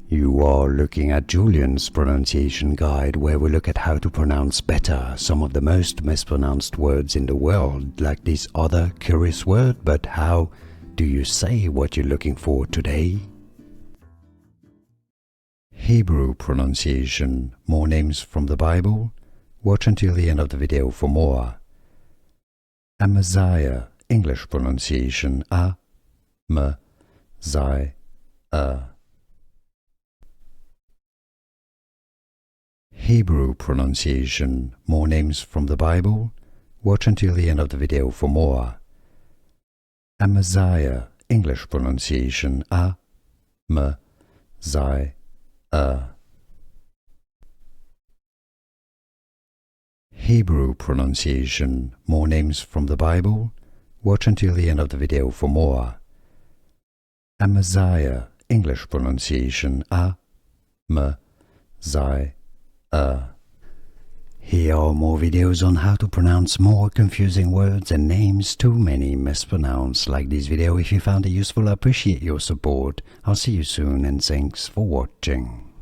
You are looking at Julian's pronunciation guide, where we look at how to pronounce better some of the most mispronounced words in the world, like this other curious word. But how do you say what you're looking for today? Hebrew pronunciation. More names from the Bible? Watch until the end of the video for more. Amaziah. English pronunciation. A-M-Z-I-A. Hebrew pronunciation. More names from the Bible? Watch until the end of the video for more. Amaziah. English pronunciation. A-M-Z-I-A. Hebrew pronunciation. More names from the Bible? Watch until the end of the video for more. Amaziah. English pronunciation. A-M-Z-I-A. Here are more videos on how to pronounce more confusing words and names too many mispronounced. Like this video if you found it useful. I appreciate your support. I'll see you soon and thanks for watching.